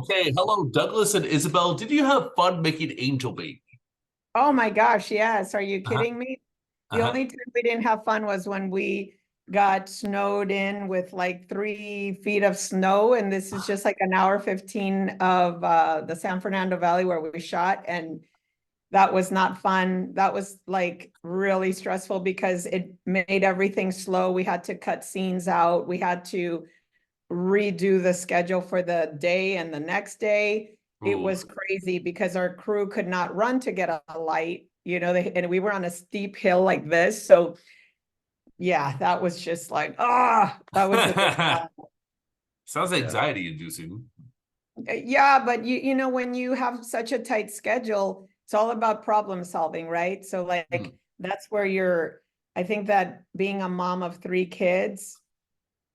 Okay, hello, Douglas and Isabel. Did you have fun making Angel Baby? Oh my gosh, yes. Are you Uh-huh. kidding me? The Uh-huh. only time we didn't have fun was when we got snowed in with like 3 feet of snow. And this is just like an hour 15 of the San Fernando Valley where we shot. And that was not fun. That was like really stressful because it made everything slow. We had to cut scenes out. We had to redo the schedule for the day and the next day. It Ooh. was crazy because our crew could not run to get a light, and we were on a steep hill like this. So yeah, that was just like, that was a bit Sounds Yeah. anxiety inducing. yeah, but when you have such a tight schedule, it's all about problem solving, right? So Hmm. like that's where I think that being a mom of 3 kids,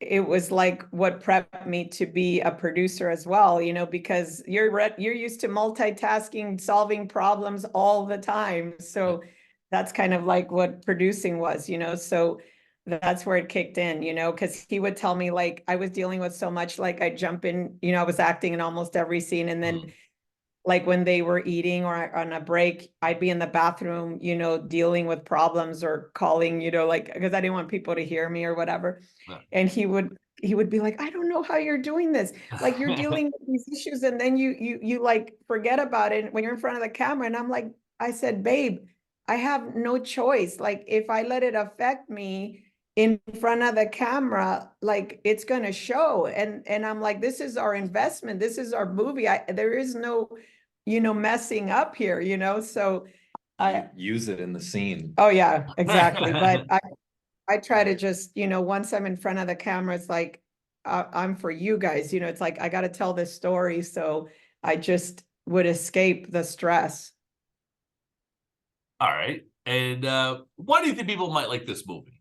it was like what prepped me to be a producer as well, because you're used to multitasking, solving problems all the time. So that's kind of like what producing was. So that's where it kicked in, because he would tell me like I was dealing with so much, like I jump in, I was acting in almost every scene, and then Hmm. like when they were eating or on a break, I'd be in the bathroom, dealing with problems or calling, like because I didn't want people to hear me or whatever. And he would be like, I don't know how you're doing this. Like you're dealing with these issues and then you like forget about it when you're in front of the camera. And I'm like, I said, babe, I have no choice. Like if I let it affect me in front of the camera, like it's gonna show. And I'm like, this is our investment. This is our movie. There is no, messing up here. So I Use it in the scene. oh yeah, exactly. But I try to just, once I'm in front of the camera, it's like I'm for you guys. It's like I got to tell this story. So I just would escape the stress. All right. And why do you think people might like this movie?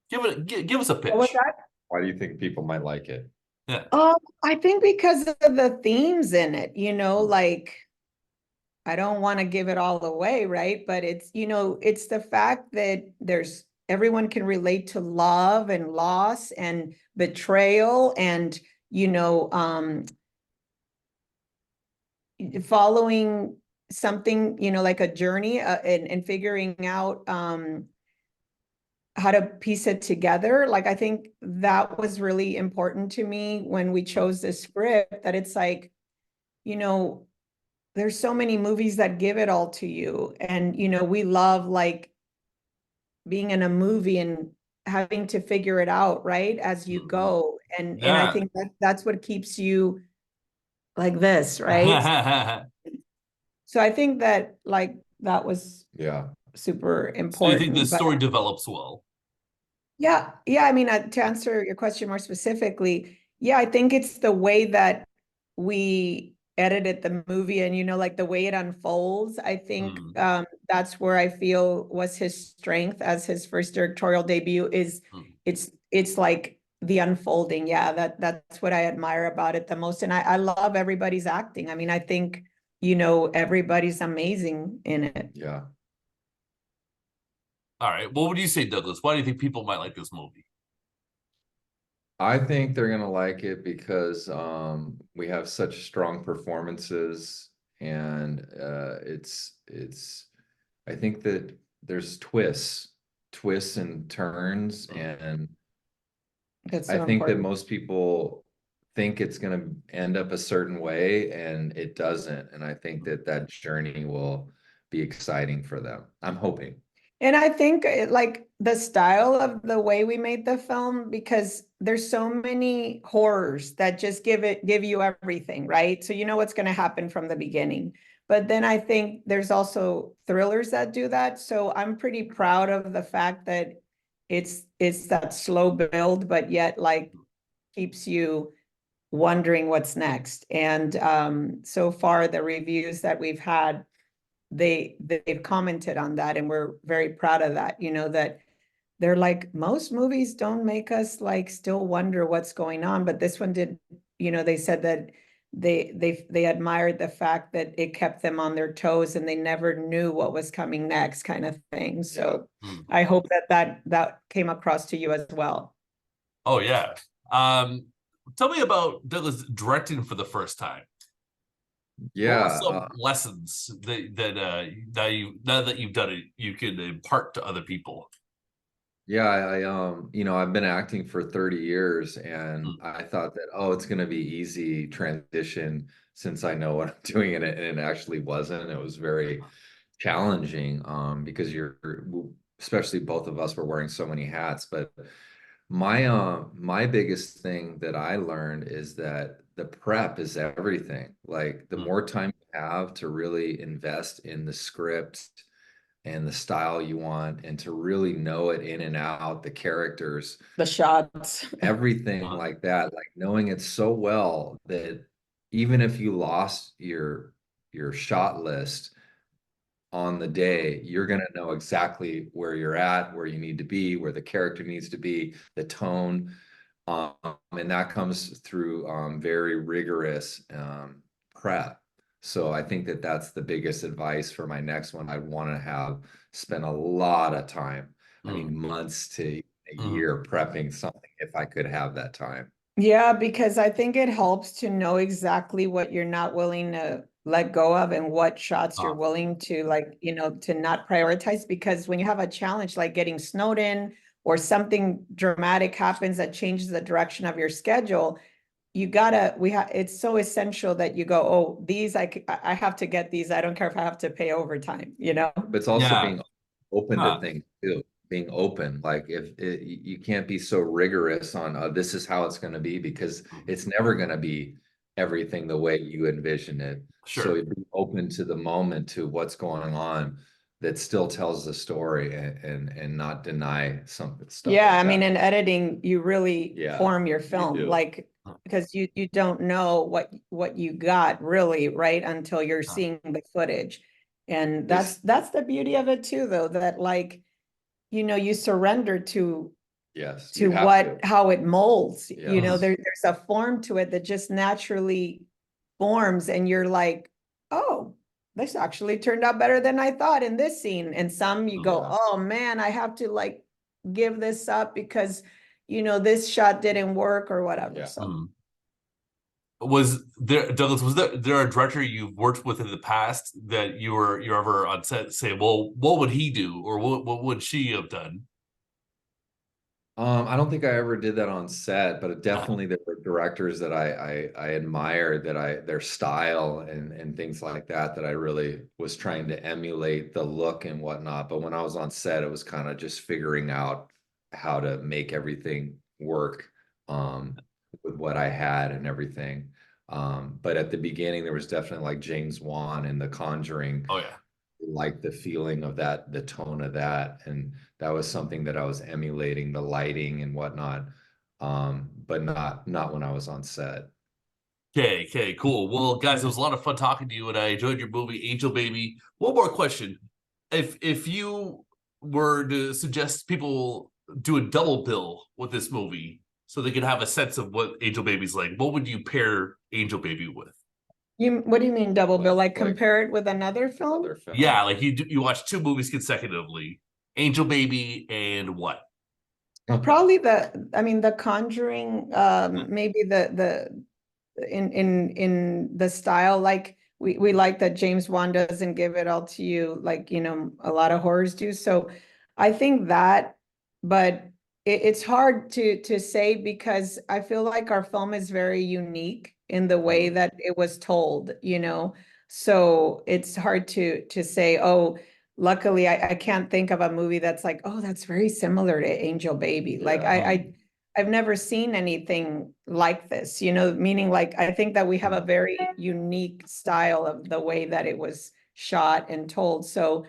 Give us a What was pitch. that? Why do you think people might like it? Yeah. I think because of the themes in it, like I don't want to give it all away, right? But it's the fact that there's everyone can relate to love and loss and betrayal and, you know, um, following something, like a journey, and figuring out how to piece it together. Like I think that was really important to me when we chose this script, that it's like, you know, there's so many movies that give it all to you. And, we love like being in a movie and having to figure it out, right? As you Mhm. go. And I Yeah. think that's what keeps you like this, right? So I think that like that was Yeah. super So you think important. this But story develops well? yeah, yeah, I mean, to answer your question more specifically, yeah, I think it's the way that we edited the movie and, like the way it unfolds. I think Hmm. that's where I feel was his strength as his first directorial debut is Hmm. it's like the unfolding. Yeah, that's what I admire about it the most. And I love everybody's acting. I mean, I think, everybody's amazing in it. Yeah. All right. What would you say, Douglas? Why do you think people might like this movie? I think they're gonna like it because we have such strong performances and it's I think that there's twists and turns, Hmm. and That's I so think that important. most people think it's going to end up a certain way and it doesn't. And I think that that journey will be exciting for them. I'm hoping. And I think like the style of the way we made the film, because there's so many horrors that just give you everything, right? So you know what's going to happen from the beginning. But then I think there's also thrillers that do that. So I'm pretty proud of the fact that it's that slow build, but yet like keeps you wondering what's next. And so far the reviews that we've had, they've commented on that, and we're very proud of that, that they're like, most movies don't make us like still wonder what's going on, but this one did. They said that they admired the fact that it kept them on their toes and they never knew what was coming next, kind of thing. So Hmm. I hope that came across to you as well. Oh yeah. Um, Tell me about Douglas directing for the first time. What Yeah, were some lessons now that you've done it, you can impart to other people? yeah, you know, I've been acting for 30 years and Mm, I thought that, oh, it's going to be easy transition since I know what I'm doing in it. And it actually wasn't. It was very challenging, because especially both of us were wearing so many hats. But my biggest thing that I learned is that the prep is everything. Like the mm, more time you have to really invest in the script and the style you want and to really know it in and out, the characters, The shots. everything uh, like that, like knowing it so well that even if you lost your shot list on the day, you're going to know exactly where you're at, where you need to be, where the character needs to be, the tone. Um, and that comes through very rigorous prep. So I think that that's the biggest advice for my next one. I'd want to have spent a lot of time, I mm, mean, months to a mm, year prepping something if I could have that time. Yeah, because I think it helps to know exactly what you're not willing to let go of and what shots you're uh, willing to like, to not prioritize. Because when you have a challenge like getting snowed in or something dramatic happens that changes the direction of your schedule, it's so essential that you go, oh, I have to get these. I don't care if I have to pay overtime. But it's also yeah. being open to Huh. things too, being open. Like you can't be so rigorous on this is how it's going to be because Mhm. it's never going to be everything the way you envision it. So Sure. be open to the moment, to what's going on that still tells the story and not deny some stuff Yeah, like I mean, that. in editing, you really Yeah, form your you film, do. like because you don't know what you got really, right, until you're Uh, seeing the footage. And that's This, that's the beauty of it too, though, that like, you surrender to yes, you to have to. how it molds. Yes. There's a form to it that just naturally forms, and you're like, oh, this actually turned out better than I thought in this scene. And some you go, Yeah. oh man, I have to like give this up because this shot didn't work or whatever. Yeah. So mm. Was there, Douglas, was there a director you've worked with in the past that you're ever on set say, well, what would he do or what would she have done? I don't think I ever did that on set, but Uh, definitely there were directors that I admired, that their style and things like that I really was trying to emulate the look and whatnot. But when I was on set, it was kind of just figuring out how to make everything work with what I had and everything. But at the beginning, there was definitely like James Wan and The Conjuring, oh yeah. like the feeling of that, the tone of that. And that was something that I was emulating, the lighting and whatnot. But not when I was on set. Okay, cool. Well, guys, it was a lot of fun talking to you, and I enjoyed your movie, Angel Baby. One more question. If you were to suggest people do a double bill with this movie so they could have a sense of what Angel Baby's like, what would you pair Angel Baby with? what do you mean double bill? With Like like compare it with another film? other film. Yeah, like you watch two movies consecutively, Angel Baby and what? Probably I mean, The Conjuring, maybe in the style, like we like that James Wan doesn't give it all to you like a lot of horrors do. So I think that, but it's hard to say because I feel like our film is very unique in the way Mhm. that it was told. So it's hard to say, oh, luckily I can't think of a movie that's like, oh, that's very similar to Angel Baby. Like Yeah. I've never seen anything like this, meaning like I think that we have a very unique style of the way that it was shot and told. So,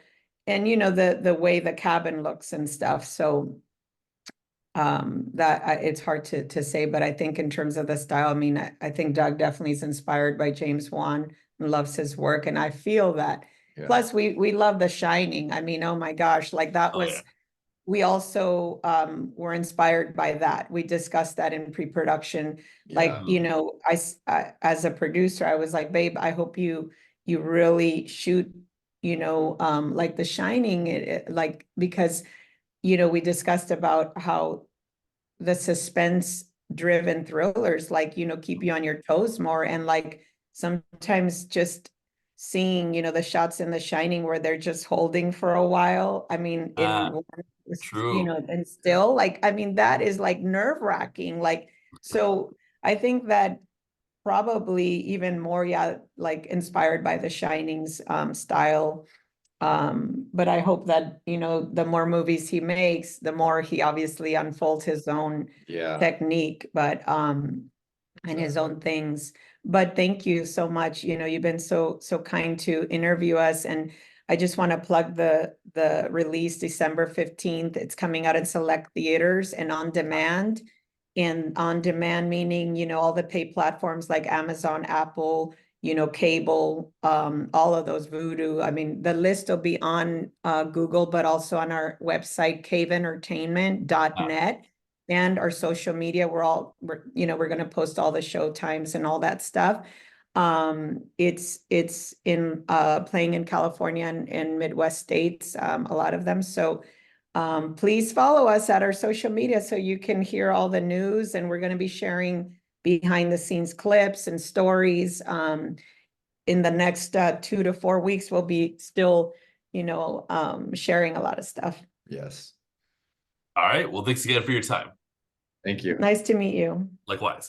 and the way the cabin looks and stuff. So it's hard to say, but I think in terms of the style, I mean, I think Doug definitely is inspired by James Wan and loves his work, and I feel that. Yeah. Plus, we love The Shining. I mean, oh my gosh, like that Oh yeah. was we also were inspired by that. We discussed that in pre-production. Like, Yeah. Mm, as a producer, I was like, babe, I hope you really shoot, like The Shining, like because we discussed about how the suspense driven thrillers like keep you on your toes more, and like sometimes just seeing, you know, the shots in The Shining where they're just holding for a while. I mean, you True. know, and still like, I mean, that is like nerve-wracking. Like, so I think that probably even more, yeah, like inspired by The Shining's style. But I hope that, you know, the more movies he makes, the more he obviously unfolds his own Yeah. technique, but and his own things. But thank you so much. You know, you've been so kind to interview us. And I just want to plug the release December 15th. It's coming out in select theaters and on demand. And on demand meaning, you know, all the pay platforms like Amazon, Apple, you know, cable, all of those, Voodoo. I mean, the list will be on Google, but also on our website, caveentertainment.net, and our social media. You know, we're going to post all the show times and all that stuff. It's in playing in California and Midwest states, a lot of them. So please follow us at our social media so you can hear all the news, and we're going to be sharing behind the scenes clips and stories. In the next 2 to 4 weeks, we'll be still, you know, sharing a lot of stuff. Yes. All right. Well, thanks again for your time. Thank you. Nice to meet you. Likewise.